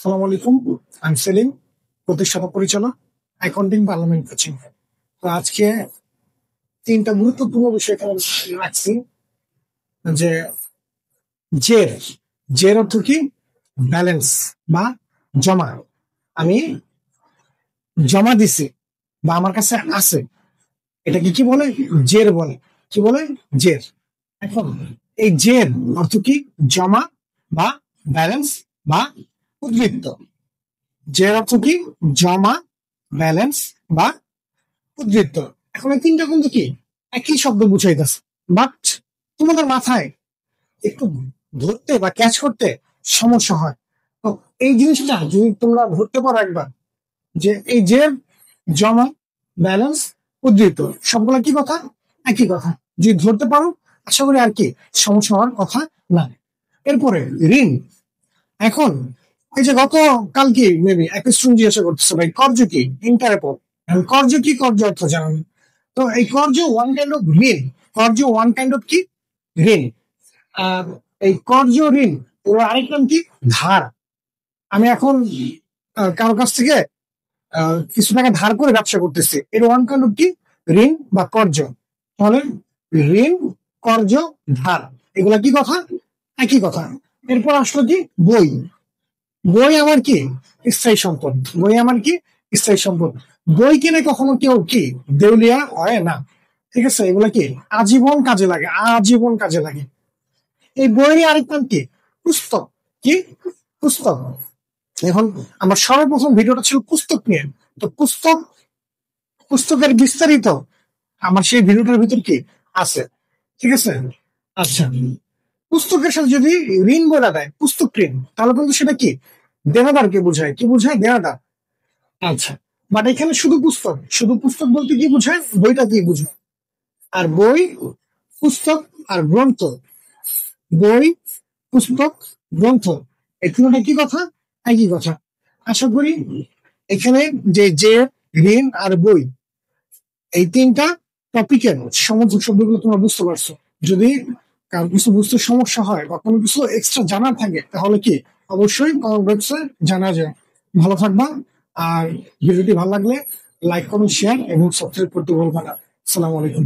সালাম আলাইকুম। আমি সেলিম, প্রতিষ্ঠাতা পরিচালক, অ্যাকাউন্টিং পার্লামেন্ট কোচিং। তো আজকে তিনটা গুরুত্বপূর্ণ বিষয় এখানে রাখছি। যে জের জের অর্থ কি? ব্যালেন্স বা জমা। আমি জমা দিছি বা আমার কাছে আছে, এটাকে কি বলে? জের বলে। কি বলে? জের। এখন এই জের অর্থ কি? জমা বা ব্যালেন্স বা উদ্বৃত্ত। জের অর্থ কি? জমা, ব্যালেন্স বা উদ্বৃত্ত। এখন এই তিনটা কিন্তু কি একই শব্দ বুঝাইতেছে, বাট তোমাদের মাথায় একটু ধরতে বা ক্যাচ করতে সমস্যা হয়। তো এই জিনিসটা যদি তোমরা ধরতে পারো একবার, যে এই যে জমা, ব্যালেন্স, উদ্ধৃত, সবগুলা কি কথা? একই কথা। যদি ধরতে পারো, আশা করি আর কি সমস্যা হওয়ার কথা না। এরপরে ঋণ। এখন এই যে গত কালকে মেবি এক স্টুডেন্ট জিজ্ঞাসা করতেছে, ভাই কর্জ কি? ইন্টারে পর কর্জ কি? কর্জ অর্থ জানান। তো এই কর্জ ওয়ান কাইন্ড অফ ঋণ। কর্জ ওয়ান কাইন্ড অফ কি? ঋণ। আর এই কর্জ ঋণ ওর আরেক নাম কি? ধার। আমি এখন কারো কাছ থেকে কিছু টাকা ধার করে ব্যবসা করতেছি, এর ওয়ান কাইন্ড অফ কি? ঋণ বা কর্জ। তাহলে ঋণ, কর্জ, ধার, এগুলা কি কথা? একই কথা। এরপর আসলো কি? বই। বই আমার কি? স্থায়ী সম্পদ। বই আমার কি? স্থায়ী সম্পদ। বই কিনে কখনো কেউ কি দেউলিয়া হয় না। ঠিক আছে? এগুলা কি আজীবন কাজে লাগে, আজীবন কাজে লাগে। এই বইয়ের আরেক নাম কি? পুস্তক। কি? পুস্তক। এখন আমার সর্বপ্রথম ভিডিওটা ছিল পুস্তক নিয়ে। তো পুস্তকের বিস্তারিত আমার সেই ভিডিওটার ভিতর কি আছে। ঠিক আছে? আচ্ছা, পুস্তকের সাথে যদি ঋণ বলা দেয়, পুস্তক ঋণ, তাহলে কিন্তু সেটা কি? দেনাদারকে বোঝায়। কি বোঝায়? দেনাদার। আচ্ছা, বাট এখানে শুধু পুস্তক। শুধু পুস্তক বলতে কি বোঝায়? বইটা কি বোঝায়? আর বই, পুস্তক আর গ্রন্থ। বই, পুস্তক, গ্রন্থ, এই তিনটা কি কথা? একই কথা। আশা করি এখানে যে ঋণ আর বই, এই তিনটা টপিকের সমর্থক শব্দগুলো তোমরা বুঝতে পারছো। যদি কারো কিছু বুঝতে সমস্যা হয় বা কোনো কিছু এক্সট্রা জানার থাকে, তাহলে কি অবশ্যই কমেন্ট বক্সে জানা যায়। ভালো থাকবা। আর ভিডিওটি ভালো লাগলে লাইক, কমেন্ট, শেয়ার এবং সাবস্ক্রাইব করতে ভুলবা না। আসসালামু আলাইকুম।